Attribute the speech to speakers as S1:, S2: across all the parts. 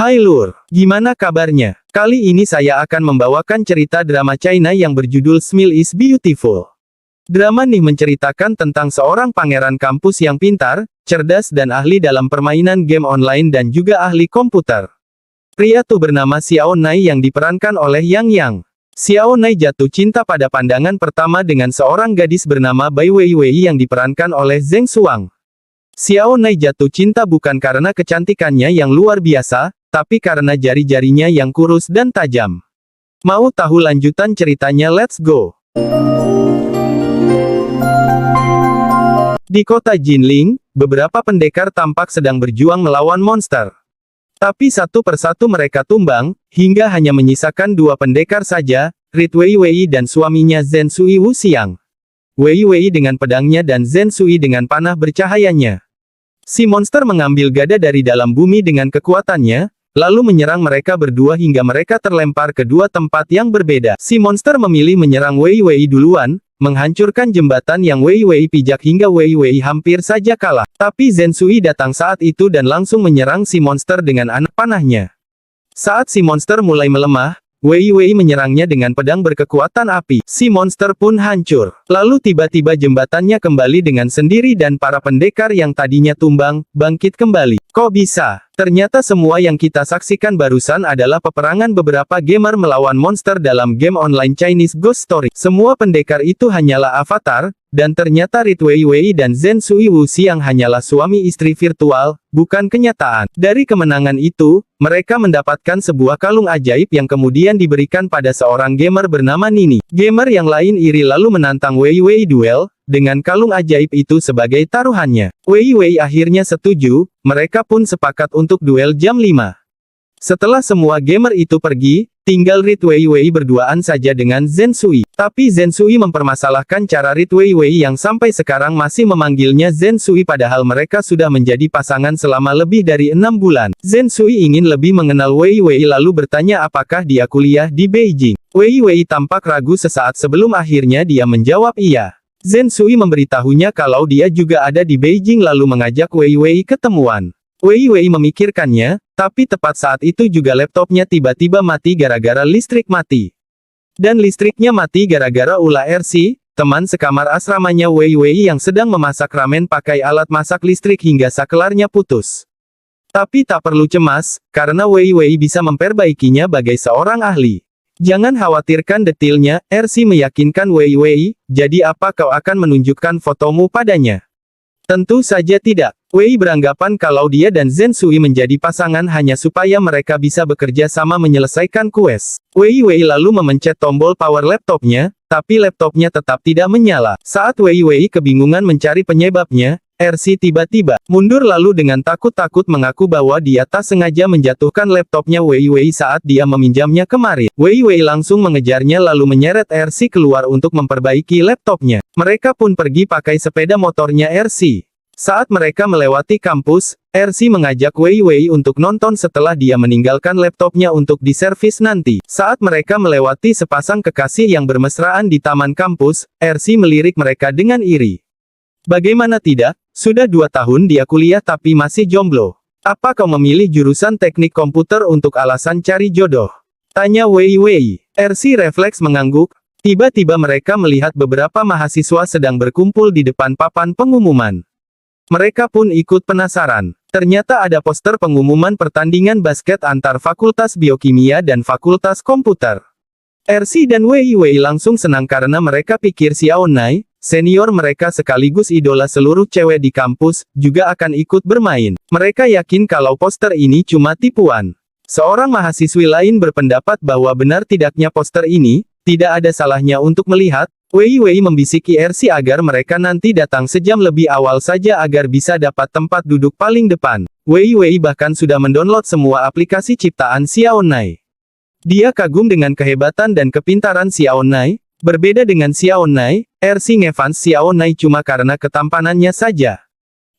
S1: Hai Lur, gimana kabarnya? Kali ini saya akan membawakan cerita drama China yang berjudul Smile is Beautiful. Drama nih menceritakan tentang seorang pangeran kampus yang pintar, cerdas dan ahli dalam permainan game online dan juga ahli komputer. Pria tuh bernama Xiao Nai yang diperankan oleh Yang Yang. Xiao Nai jatuh cinta pada pandangan pertama dengan seorang gadis bernama Bai Weiwei yang diperankan oleh Zheng Xuang. Xiao Nai jatuh cinta bukan karena kecantikannya yang luar biasa, tapi karena jari-jarinya yang kurus dan tajam. Mau tahu lanjutan ceritanya? Let's go! Di kota Jinling, beberapa pendekar tampak sedang berjuang melawan monster. Tapi satu persatu mereka tumbang, hingga hanya menyisakan dua pendekar saja, Rit Weiwei dan suaminya Zhen Sui Wuxiang. Weiwei dengan pedangnya dan Zhen Sui dengan panah bercahayanya. Si monster mengambil gada dari dalam bumi dengan kekuatannya, lalu menyerang mereka berdua hingga mereka terlempar ke dua tempat yang berbeda. Si monster memilih menyerang Weiwei duluan, menghancurkan jembatan yang Weiwei pijak hingga Weiwei hampir saja kalah. Tapi Zhen Sui datang saat itu dan langsung menyerang si monster dengan anak panahnya. Saat si monster mulai melemah, Weiwei menyerangnya dengan pedang berkekuatan api. Si monster pun hancur. Lalu tiba-tiba jembatannya kembali dengan sendiri dan para pendekar yang tadinya tumbang, bangkit kembali. Kok bisa? Ternyata semua yang kita saksikan barusan adalah peperangan beberapa gamer melawan monster dalam game online Chinese Ghost Story. Semua pendekar itu hanyalah avatar, dan ternyata Rit Weiwei dan Zhen Sui Wuxiang hanyalah suami istri virtual, bukan kenyataan. Dari kemenangan itu, mereka mendapatkan sebuah kalung ajaib yang kemudian diberikan pada seorang gamer bernama Nini. Gamer yang lain iri lalu menantang Weiwei duel, dengan kalung ajaib itu sebagai taruhannya. Weiwei akhirnya setuju, mereka pun sepakat untuk duel jam 5. Setelah semua gamer itu pergi, tinggal Rit Weiwei berduaan saja dengan Zhen Sui. Tapi Zhen Sui mempermasalahkan cara Rit Weiwei yang sampai sekarang masih memanggilnya Zhen Sui padahal mereka sudah menjadi pasangan selama lebih dari 6 bulan. Zhen Sui ingin lebih mengenal Weiwei lalu bertanya apakah dia kuliah di Beijing. Weiwei tampak ragu sesaat sebelum akhirnya dia menjawab iya. Zhen Sui memberitahunya kalau dia juga ada di Beijing lalu mengajak Weiwei ketemuan. Weiwei memikirkannya, tapi tepat saat itu juga laptopnya tiba-tiba mati gara-gara listrik mati. Dan listriknya mati gara-gara ulah RC, teman sekamar asramanya Weiwei yang sedang memasak ramen pakai alat masak listrik hingga saklarnya putus. Tapi tak perlu cemas, karena Weiwei bisa memperbaikinya bagai seorang ahli. Jangan khawatirkan detailnya, RC meyakinkan Weiwei, jadi apa kau akan menunjukkan fotomu padanya? Tentu saja tidak. Wei beranggapan kalau dia dan Zhen Sui menjadi pasangan hanya supaya mereka bisa bekerja sama menyelesaikan kues. Weiwei lalu memencet tombol power laptopnya, tapi laptopnya tetap tidak menyala. Saat Weiwei kebingungan mencari penyebabnya, RC tiba-tiba mundur lalu dengan takut-takut mengaku bahwa dia tak sengaja menjatuhkan laptopnya Weiwei saat dia meminjamnya kemarin. Weiwei langsung mengejarnya lalu menyeret RC keluar untuk memperbaiki laptopnya. Mereka pun pergi pakai sepeda motornya RC. Saat mereka melewati kampus, RC mengajak Weiwei untuk nonton setelah dia meninggalkan laptopnya untuk diservis nanti. Saat mereka melewati sepasang kekasih yang bermesraan di taman kampus, RC melirik mereka dengan iri. Bagaimana tidak, sudah 2 tahun dia kuliah tapi masih jomblo. Apa kau memilih jurusan teknik komputer untuk alasan cari jodoh? Tanya Weiwei. RC refleks mengangguk. Tiba-tiba mereka melihat beberapa mahasiswa sedang berkumpul di depan papan pengumuman. Mereka pun ikut penasaran. Ternyata ada poster pengumuman pertandingan basket antar Fakultas Biokimia dan Fakultas Komputer. RC dan Weiwei langsung senang karena mereka pikir Xiao Nai, senior mereka sekaligus idola seluruh cewek di kampus, juga akan ikut bermain. Mereka yakin kalau poster ini cuma tipuan. Seorang mahasiswi lain berpendapat bahwa benar tidaknya poster ini, tidak ada salahnya untuk melihat. Weiwei membisiki RC agar mereka nanti datang sejam lebih awal saja agar bisa dapat tempat duduk paling depan. Weiwei bahkan sudah mendownload semua aplikasi ciptaan Xiao Nai. Dia kagum dengan kehebatan dan kepintaran Xiao Nai. Berbeda dengan Xiao Nai, RC ngefans Xiao Nai cuma karena ketampanannya saja.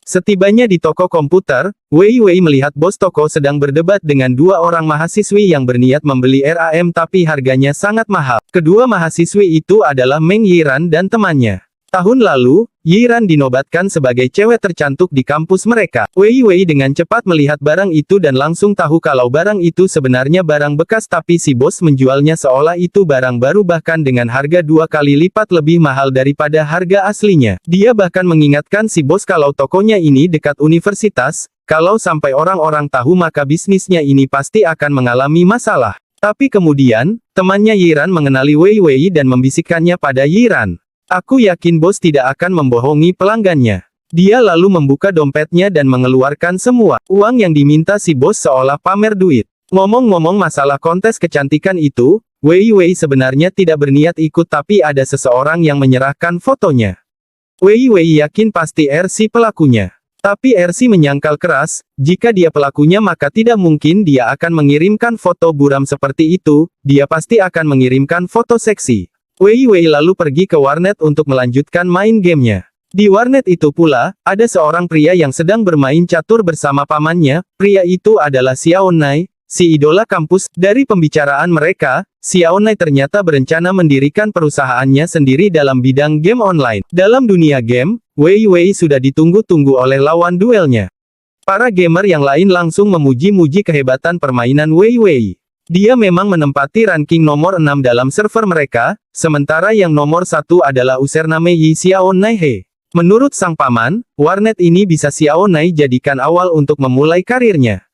S1: Setibanya di toko komputer, Weiwei melihat bos toko sedang berdebat dengan 2 orang mahasiswi yang berniat membeli RAM tapi harganya sangat mahal. Kedua mahasiswi itu adalah Meng Yiran dan temannya. Tahun lalu, Yiran dinobatkan sebagai cewek tercantik di kampus mereka. Wei Wei dengan cepat melihat barang itu dan langsung tahu kalau barang itu sebenarnya barang bekas, tapi si bos menjualnya seolah itu barang baru bahkan dengan harga 2 kali lipat lebih mahal daripada harga aslinya. Dia bahkan mengingatkan si bos kalau tokonya ini dekat universitas, kalau sampai orang-orang tahu maka bisnisnya ini pasti akan mengalami masalah. Tapi kemudian, temannya Yiran mengenali Wei Wei dan membisikkannya pada Yiran. Aku yakin bos tidak akan membohongi pelanggannya. Dia lalu membuka dompetnya dan mengeluarkan semua uang yang diminta si bos seolah pamer duit. Ngomong-ngomong masalah kontes kecantikan itu, Wei Wei sebenarnya tidak berniat ikut tapi ada seseorang yang menyerahkan fotonya. Wei Wei yakin pasti RC pelakunya. Tapi RC menyangkal keras, jika dia pelakunya maka tidak mungkin dia akan mengirimkan foto buram seperti itu, dia pasti akan mengirimkan foto seksi. Wei Wei lalu pergi ke warnet untuk melanjutkan main gamenya. Di warnet itu pula, ada seorang pria yang sedang bermain catur bersama pamannya. Pria itu adalah Xiao Nai, si idola kampus. Dari pembicaraan mereka, Xiao Nai ternyata berencana mendirikan perusahaannya sendiri dalam bidang game online. Dalam dunia game, Wei Wei sudah ditunggu-tunggu oleh lawan duelnya. Para gamer yang lain langsung memuji-muji kehebatan permainan Wei Wei. Dia memang menempati ranking nomor 6 dalam server mereka, sementara yang nomor 1 adalah username Yi Xiao Nai He. Menurut sang paman, warnet ini bisa Xiao Nai jadikan awal untuk memulai karirnya.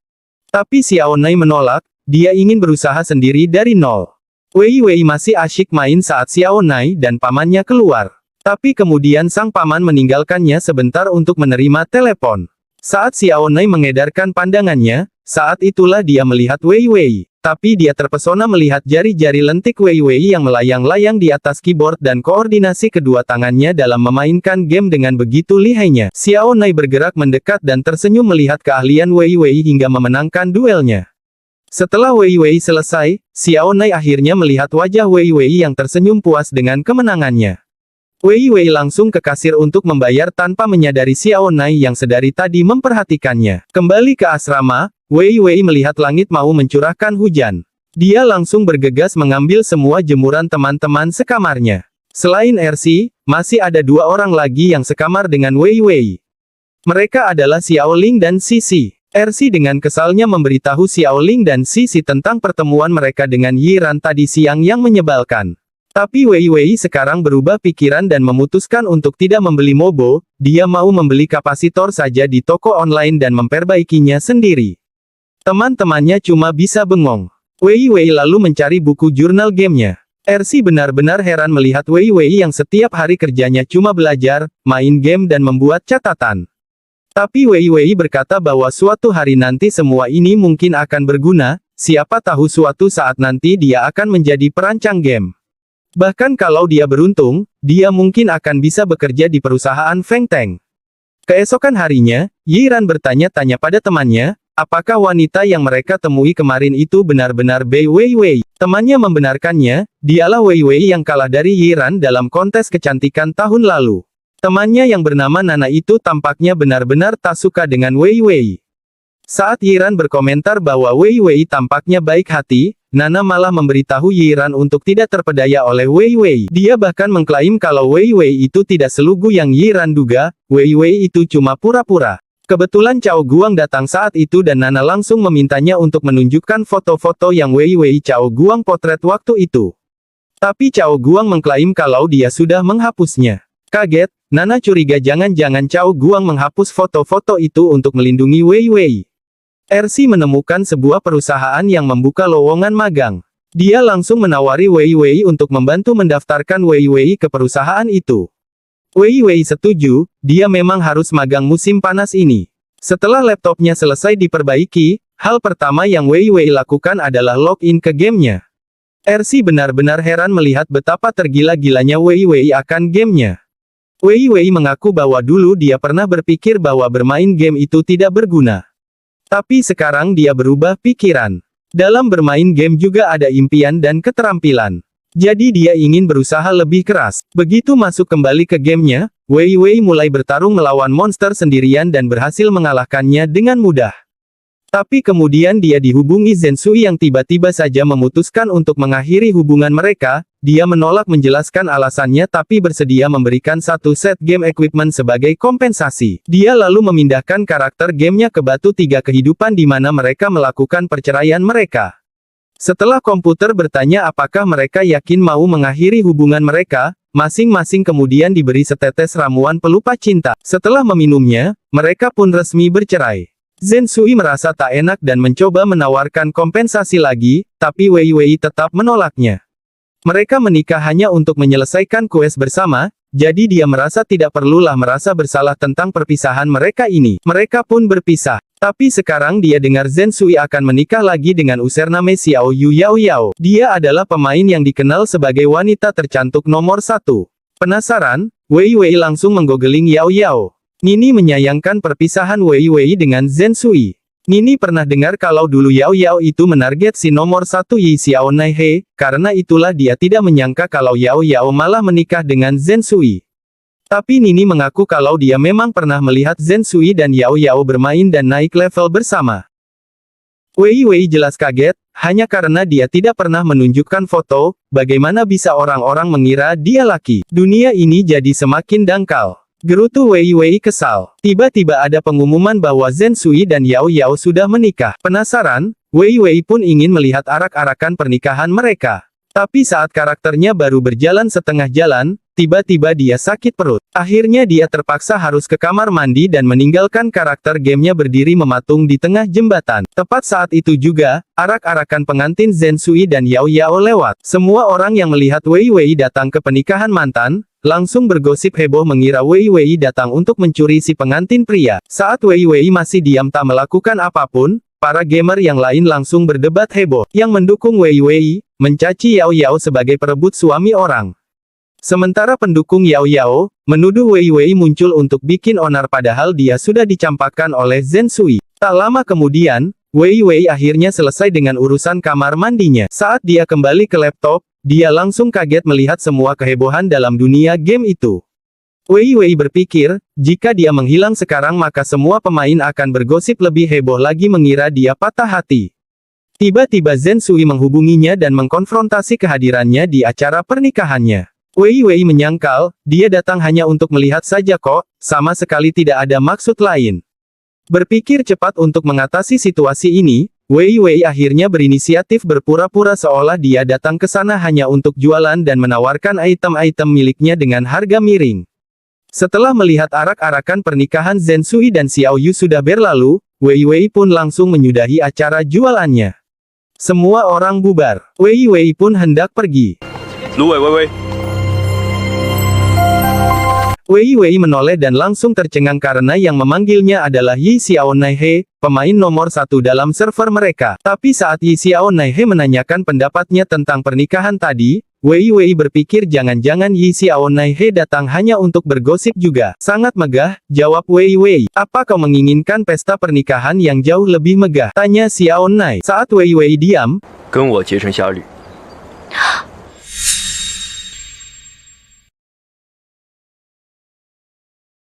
S1: Tapi Xiao Nai menolak, dia ingin berusaha sendiri dari nol. Wei Wei masih asyik main saat Xiao Nai dan pamannya keluar. Tapi kemudian sang paman meninggalkannya sebentar untuk menerima telepon. Saat Xiao Nai mengedarkan pandangannya, saat itulah dia melihat Wei Wei. Tapi dia terpesona melihat jari-jari lentik Wei Wei yang melayang-layang di atas keyboard dan koordinasi kedua tangannya dalam memainkan game dengan begitu lihainya. Xiao Nai bergerak mendekat dan tersenyum melihat keahlian Wei Wei hingga memenangkan duelnya. Setelah Wei Wei selesai, Xiao Nai akhirnya melihat wajah Wei Wei yang tersenyum puas dengan kemenangannya. Wei Wei langsung ke kasir untuk membayar tanpa menyadari Xiao Nai yang sedari tadi memperhatikannya. Kembali ke asrama, Wei Wei melihat langit mau mencurahkan hujan. Dia langsung bergegas mengambil semua jemuran teman-teman sekamarnya. Selain RC, masih ada 2 orang lagi yang sekamar dengan Wei Wei. Mereka adalah Xiao Ling dan Sisi. RC dengan kesalnya memberitahu Xiao Ling dan Sisi tentang pertemuan mereka dengan Yiran tadi siang yang menyebalkan. Tapi Wei Wei sekarang berubah pikiran dan memutuskan untuk tidak membeli MOBO, dia mau membeli kapasitor saja di toko online dan memperbaikinya sendiri. Teman-temannya cuma bisa bengong. Wei Wei lalu mencari buku jurnal gamenya. RC benar-benar heran melihat Wei Wei yang setiap hari kerjanya cuma belajar, main game dan membuat catatan. Tapi Wei Wei berkata bahwa suatu hari nanti semua ini mungkin akan berguna, siapa tahu suatu saat nanti dia akan menjadi perancang game. Bahkan kalau dia beruntung, dia mungkin akan bisa bekerja di perusahaan Feng Teng. Keesokan harinya, Yiran bertanya-tanya pada temannya, apakah wanita yang mereka temui kemarin itu benar-benar Bei Wei Wei? Temannya membenarkannya, dialah Wei Wei yang kalah dari Yiran dalam kontes kecantikan tahun lalu. Temannya yang bernama Nana itu tampaknya benar-benar tak suka dengan Wei Wei. Saat Yiran berkomentar bahwa Wei Wei tampaknya baik hati, Nana malah memberitahu Yiran untuk tidak terpedaya oleh Wei Wei. Dia bahkan mengklaim kalau Wei Wei itu tidak selugu yang Yiran duga, Wei Wei itu cuma pura-pura. Kebetulan Cao Guang datang saat itu dan Nana langsung memintanya untuk menunjukkan foto-foto yang Wei Wei Cao Guang potret waktu itu. Tapi Cao Guang mengklaim kalau dia sudah menghapusnya. Kaget, Nana curiga jangan-jangan Cao Guang menghapus foto-foto itu untuk melindungi Wei Wei. RC menemukan sebuah perusahaan yang membuka lowongan magang. Dia langsung menawari Wei Wei untuk membantu mendaftarkan Wei Wei ke perusahaan itu. Wei Wei setuju, dia memang harus magang musim panas ini. Setelah laptopnya selesai diperbaiki, hal pertama yang Wei Wei lakukan adalah login ke gamenya. RC benar-benar heran melihat betapa tergila-gilanya Wei Wei akan gamenya. Wei Wei mengaku bahwa dulu dia pernah berpikir bahwa bermain game itu tidak berguna. Tapi sekarang dia berubah pikiran. Dalam bermain game juga ada impian dan keterampilan. Jadi dia ingin berusaha lebih keras. Begitu masuk kembali ke gamenya, Wei Wei mulai bertarung melawan monster sendirian dan berhasil mengalahkannya dengan mudah. Tapi kemudian dia dihubungi Zensui yang tiba-tiba saja memutuskan untuk mengakhiri hubungan mereka. Dia menolak menjelaskan alasannya tapi bersedia memberikan satu set game equipment sebagai kompensasi. Dia lalu memindahkan karakter gamenya ke batu 3 kehidupan di mana mereka melakukan perceraian mereka. Setelah komputer bertanya apakah mereka yakin mau mengakhiri hubungan mereka, masing-masing kemudian diberi setetes ramuan pelupa cinta. Setelah meminumnya, mereka pun resmi bercerai. Zensui merasa tak enak dan mencoba menawarkan kompensasi lagi, tapi Wei Wei tetap menolaknya. Mereka menikah hanya untuk menyelesaikan quest bersama, jadi dia merasa tidak perlulah merasa bersalah tentang perpisahan mereka ini. Mereka pun berpisah. Tapi sekarang dia dengar Zensui akan menikah lagi dengan username Xiao Yu Yao Yao. Dia adalah pemain yang dikenal sebagai wanita tercantik nomor 1. Penasaran, Wei Wei langsung menggoogling Yao Yao. Nini menyayangkan perpisahan Wei Wei dengan Zensui. Nini pernah dengar kalau dulu Yao Yao itu menarget si nomor 1 Yi Xiao Naihe, karena itulah dia tidak menyangka kalau Yao Yao malah menikah dengan Zensui. Tapi Nini mengaku kalau dia memang pernah melihat Zensui dan Yao Yao bermain dan naik level bersama. Wei Wei jelas kaget, hanya karena dia tidak pernah menunjukkan foto, bagaimana bisa orang-orang mengira dia laki. Dunia ini jadi semakin dangkal. Gerutu Wei Wei kesal. Tiba-tiba ada pengumuman bahwa Zensui dan Yao Yao sudah menikah. Penasaran, Wei Wei pun ingin melihat arak-arakan pernikahan mereka. Tapi saat karakternya baru berjalan setengah jalan, tiba-tiba dia sakit perut. Akhirnya dia terpaksa harus ke kamar mandi dan meninggalkan karakter gamenya berdiri mematung di tengah jembatan. Tepat saat itu juga, arak-arakan pengantin Zensui dan Yao Yao lewat. Semua orang yang melihat Wei Wei datang ke pernikahan mantan, langsung bergosip heboh mengira Wei Wei datang untuk mencuri si pengantin pria. Saat Wei Wei masih diam tak melakukan apapun, para gamer yang lain langsung berdebat heboh. Yang mendukung Wei Wei, mencaci Yao Yao sebagai perebut suami orang. Sementara pendukung Yao Yao, menuduh Wei Wei muncul untuk bikin onar padahal dia sudah dicampakkan oleh Zensui. Tak lama kemudian, Wei Wei akhirnya selesai dengan urusan kamar mandinya. Saat dia kembali ke laptop, dia langsung kaget melihat semua kehebohan dalam dunia game itu. Wei Wei berpikir, jika dia menghilang sekarang maka semua pemain akan bergosip lebih heboh lagi mengira dia patah hati. Tiba-tiba Zensui menghubunginya dan mengkonfrontasi kehadirannya di acara pernikahannya. Wei Wei menyangkal, dia datang hanya untuk melihat saja kok, sama sekali tidak ada maksud lain. Berpikir cepat untuk mengatasi situasi ini, Wei Wei akhirnya berinisiatif berpura-pura seolah dia datang ke sana hanya untuk jualan dan menawarkan item-item miliknya dengan harga miring. Setelah melihat arak-arakan pernikahan Zensui dan Xiao Yu sudah berlalu, Wei Wei pun langsung menyudahi acara jualannya. Semua orang bubar. Wei Wei pun hendak pergi.
S2: Lu Wei Wei.
S1: Wei Wei menoleh dan langsung tercengang karena yang memanggilnya adalah Yi Xiao Naihe, pemain nomor 1 dalam server mereka. Tapi saat Yi Xiao Naihe menanyakan pendapatnya tentang pernikahan tadi, Wei Wei berpikir jangan-jangan Yi Xiao Naihe datang hanya untuk bergosip juga. Sangat megah, jawab Wei Wei. Apa kau menginginkan pesta pernikahan yang jauh lebih megah? Tanya Xiao Nai. Saat Wei Wei diam,
S2: 跟我结成侠侣。